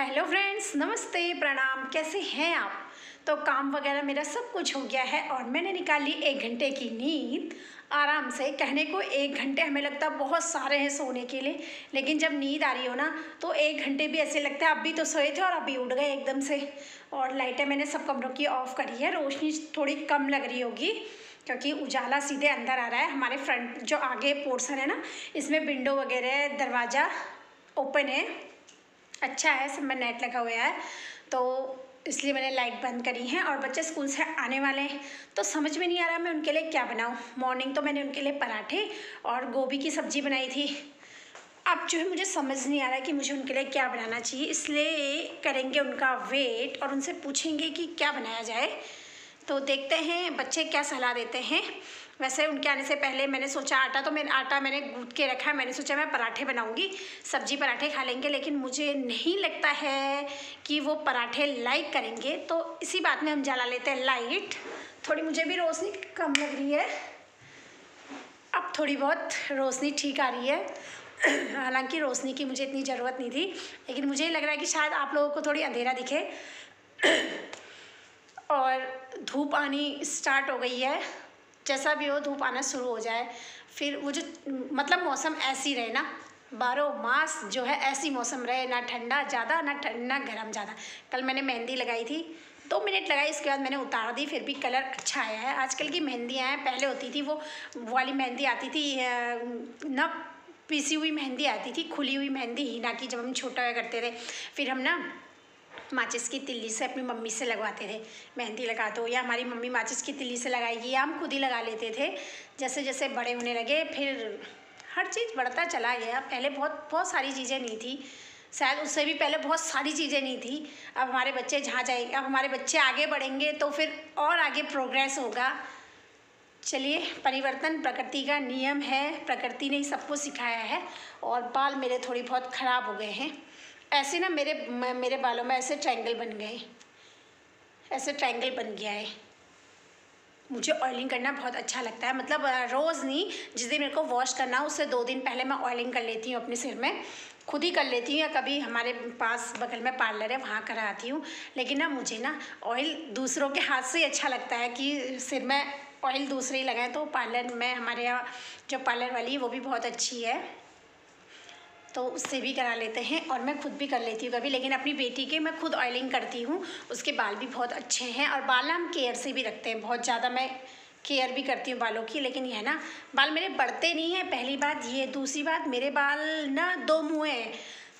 Hello friends, नमस्ते, प्रणाम। कैसे हैं आप? तो काम वगैरह मेरा सब कुछ हो गया है और मैंने निकाली 1 घंटे की नींद आराम से। कहने को 1 घंटे हमें लगता है बहुत सारे हैं सोने के लिए, लेकिन जब नींद आ रही हो ना तो 1 घंटे भी ऐसे लगता है अभी तो सोए थे और अभी उठ गए एकदम से। और लाइटें मैंने सब कमरों की ऑफ़ करी है, रोशनी थोड़ी कम लग रही होगी क्योंकि उजाला सीधे अंदर आ रहा है। हमारे फ्रंट जो आगे पोर्शन है ना, इसमें विंडो वगैरह दरवाज़ा ओपन है, अच्छा है, सब में नेट लगा हुआ है, तो इसलिए मैंने लाइट बंद करी है। और बच्चे स्कूल से आने वाले हैं तो समझ में नहीं आ रहा मैं उनके लिए क्या बनाऊं। मॉर्निंग तो मैंने उनके लिए पराठे और गोभी की सब्ज़ी बनाई थी। अब जो है मुझे समझ नहीं आ रहा कि मुझे उनके लिए क्या बनाना चाहिए, इसलिए करेंगे उनका वेट और उनसे पूछेंगे कि क्या बनाया जाए। तो देखते हैं बच्चे क्या सलाह देते हैं। वैसे उनके आने से पहले मैंने सोचा आटा मैंने गूँथ के रखा है। मैंने सोचा मैं पराठे बनाऊंगी, सब्जी पराठे खा लेंगे, लेकिन मुझे नहीं लगता है कि वो पराठे लाइक करेंगे। तो इसी बात में हम जला लेते हैं लाइट। थोड़ी मुझे भी रोशनी कम लग रही है, अब थोड़ी बहुत रोशनी ठीक आ रही है। हालांकि रोशनी की मुझे इतनी ज़रूरत नहीं थी, लेकिन मुझे लग रहा है कि शायद आप लोगों को थोड़ी अंधेरा दिखे। और धूप आनी स्टार्ट हो गई है, जैसा भी हो धूप आना शुरू हो जाए। फिर वो जो मतलब मौसम ऐसी रहे ना, 12 मास जो है ऐसी मौसम रहे, ना ठंडा ज़्यादा ना गर्म ज़्यादा। कल मैंने मेहंदी लगाई थी, 2 मिनट लगाई, इसके बाद मैंने उतार दी, फिर भी कलर अच्छा आया है। आजकल की मेहंदियाँ हैं, पहले होती थी वो वाली मेहंदी आती थी ना, पीसी हुई मेहंदी आती थी, खुली हुई मेहंदी हीना की, जब हम छोटा हुआ करते थे। फिर हम ना माचिस की तिल्ली से अपनी मम्मी से लगवाते थे, मेहंदी लगा दो, या हमारी मम्मी माचिस की तिल्ली से लगाएगी, या हम खुद ही लगा लेते थे। जैसे जैसे बड़े होने लगे फिर हर चीज़ बढ़ता चला गया। पहले बहुत सारी चीज़ें नहीं थी, शायद उससे भी पहले बहुत सारी चीज़ें नहीं थी। अब हमारे बच्चे जहाँ जाएंगे, अब हमारे बच्चे आगे बढ़ेंगे तो फिर और आगे प्रोग्रेस होगा। चलिए, परिवर्तन प्रकृति का नियम है, प्रकृति ने ही सबको सिखाया है। और बाल मेरे थोड़ी बहुत ख़राब हो गए हैं ऐसे ना, मेरे बालों में ऐसे ट्रायंगल बन गए, ऐसे ट्रायंगल बन गया है। मुझे ऑयलिंग करना बहुत अच्छा लगता है, मतलब रोज़ नहीं, जिस दिन मेरे को वॉश करना हो उससे 2 दिन पहले मैं ऑयलिंग कर लेती हूँ अपने सिर में, खुद ही कर लेती हूँ, या कभी हमारे पास बगल में पार्लर है वहाँ कराती हूँ। लेकिन ना मुझे ना ऑयल दूसरों के हाथ से ही अच्छा लगता है कि सिर में ऑयल दूसरे ही लगाएं। तो पार्लर में हमारे यहाँ जो पार्लर वाली है वो भी बहुत अच्छी है, तो उससे भी करा लेते हैं। और मैं खुद भी कर लेती हूँ कभी, लेकिन अपनी बेटी के मैं खुद ऑयलिंग करती हूँ, उसके बाल भी बहुत अच्छे हैं। और बाल हम केयर से भी रखते हैं, बहुत ज़्यादा मैं केयर भी करती हूँ बालों की। लेकिन यह ना, बाल मेरे बढ़ते नहीं हैं, पहली बात ये। दूसरी बात, मेरे बाल ना 2 मुँहे हैं,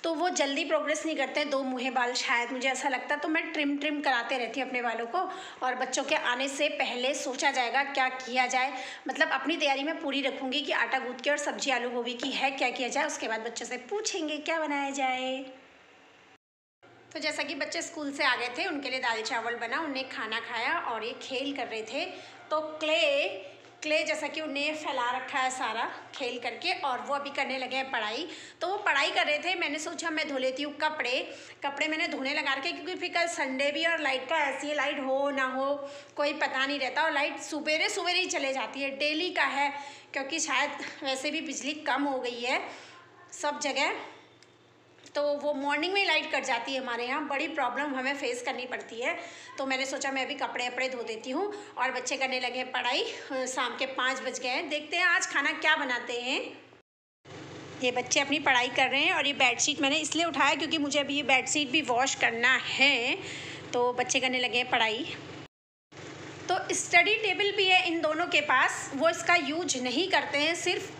तो वो जल्दी प्रोग्रेस नहीं करते हैं 2 मुँहे बाल, शायद मुझे ऐसा लगता है। तो मैं ट्रिम कराते रहती हूँ अपने बालों को। और बच्चों के आने से पहले सोचा जाएगा क्या किया जाए, मतलब अपनी तैयारी में पूरी रखूँगी कि आटा गूँथ के और सब्जी आलू गोभी की है, क्या किया जाए। उसके बाद बच्चों से पूछेंगे क्या बनाया जाए। तो जैसा कि बच्चे स्कूल से आ गए थे, उनके लिए दाल चावल बना, उन्हें खाना खाया और ये खेल कर रहे थे। तो क्ले जैसा कि उन्हें फैला रखा है सारा खेल करके, और वो अभी करने लगे हैं पढ़ाई। तो वो पढ़ाई कर रहे थे, मैंने सोचा मैं धो लेती हूँ कपड़े मैंने धोने लगा रखे, क्योंकि फिर कल संडे भी और लाइट का ऐसी है, लाइट हो ना हो कोई पता नहीं रहता। और लाइट सुबेरे ही चले जाती है, डेली का है, क्योंकि शायद वैसे भी बिजली कम हो गई है सब जगह, तो वो मॉर्निंग में लाइट कट जाती है हमारे यहाँ, बड़ी प्रॉब्लम हमें फेस करनी पड़ती है। तो मैंने सोचा मैं अभी कपड़े धो देती हूँ। और बच्चे करने लगे हैं पढ़ाई, शाम के 5 बज गए हैं। देखते हैं आज खाना क्या बनाते हैं। ये बच्चे अपनी पढ़ाई कर रहे हैं, और ये बेडशीट मैंने इसलिए उठाया क्योंकि मुझे अभी ये बेडशीट भी वॉश करना है। तो बच्चे करने लगे हैं पढ़ाई। तो स्टडी टेबल भी है इन दोनों के पास, वो इसका यूज नहीं करते हैं, सिर्फ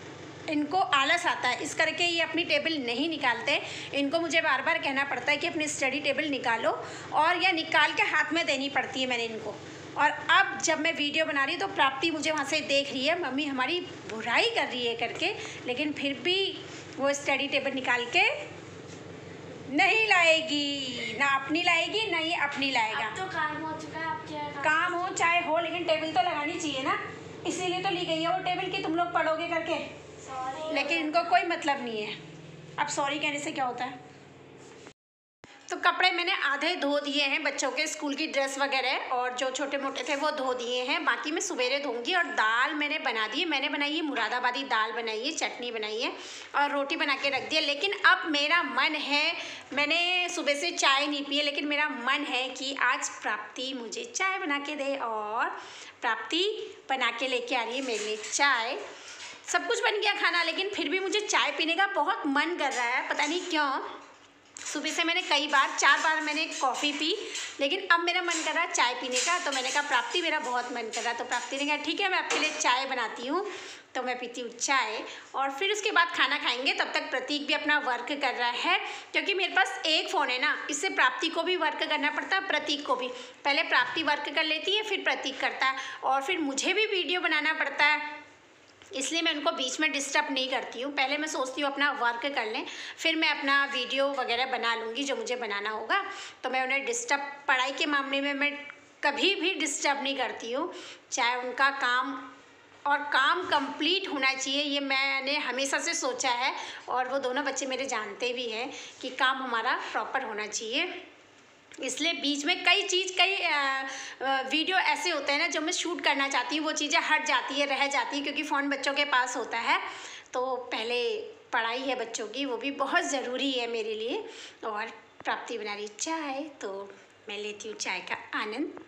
इनको आलस आता है, इस करके ये अपनी टेबल नहीं निकालते। इनको मुझे बार बार कहना पड़ता है कि अपनी स्टडी टेबल निकालो, और या निकाल के हाथ में देनी पड़ती है मैंने इनको। और अब जब मैं वीडियो बना रही हूँ तो प्राप्ति मुझे वहाँ से देख रही है, मम्मी हमारी बुराई कर रही है करके, लेकिन फिर भी वो स्टडी टेबल निकाल के नहीं लाएगी, ना अपनी लाएगी ना ये अपनी लाएगा। अब तो काम हो चुका है, अब क्या काम हो चाहे हो, लेकिन टेबल तो लगानी चाहिए ना, इसीलिए तो ली गई है वो टेबल कि तुम लोग पढ़ोगे करके। लेकिन इनको कोई मतलब नहीं है। अब सॉरी कहने से क्या होता है। तो कपड़े मैंने आधे धो दिए हैं, बच्चों के स्कूल की ड्रेस वगैरह, और जो छोटे मोटे थे वो धो दिए हैं, बाकी मैं सवेरे धोऊंगी। और दाल मैंने बना दी है, मैंने बनाई है मुरादाबादी दाल बनाई है, चटनी बनाई है और रोटी बना के रख दी है। लेकिन अब मेरा मन है, मैंने सुबह से चाय नहीं पी है, लेकिन मेरा मन है कि आज प्राप्ति मुझे चाय बना के दे, और प्राप्ति बना के लेके आ रही है मेरे लिए चाय। सब कुछ बन गया खाना, लेकिन फिर भी मुझे चाय पीने का बहुत मन कर रहा है, पता नहीं क्यों। सुबह से मैंने कई बार, 4 बार मैंने कॉफ़ी पी, लेकिन अब मेरा मन कर रहा है चाय पीने का। तो मैंने कहा प्राप्ति मेरा बहुत मन कर रहा है, तो प्राप्ति ने कहा ठीक है मैं आपके लिए चाय बनाती हूँ। तो मैं पीती हूँ चाय, और फिर उसके बाद खाना खाएंगे। तब तक प्रतीक भी अपना वर्क कर रहा है, क्योंकि मेरे पास एक फ़ोन है ना, इससे प्राप्ति को भी वर्क करना पड़ता है, प्रतीक को भी। पहले प्राप्ति वर्क कर लेती है, फिर प्रतीक करता है, और फिर मुझे भी वीडियो बनाना पड़ता है, इसलिए मैं उनको बीच में डिस्टर्ब नहीं करती हूँ। पहले मैं सोचती हूँ अपना वर्क कर लें, फिर मैं अपना वीडियो वगैरह बना लूँगी जो मुझे बनाना होगा। तो मैं उन्हें डिस्टर्ब, पढ़ाई के मामले में मैं कभी भी डिस्टर्ब नहीं करती हूँ, चाहे उनका काम, और काम कंप्लीट होना चाहिए, ये मैंने हमेशा से सोचा है। और वो दोनों बच्चे मेरे जानते भी हैं कि काम हमारा प्रॉपर होना चाहिए। इसलिए बीच में कई वीडियो ऐसे होते हैं ना जो मैं शूट करना चाहती हूँ, वो चीज़ें हट जाती है, रह जाती है, क्योंकि फ़ोन बच्चों के पास होता है। तो पहले पढ़ाई है बच्चों की, वो भी बहुत ज़रूरी है मेरे लिए। और प्राप्ति बना रही चाय, तो मैं लेती हूँ चाय का आनंद।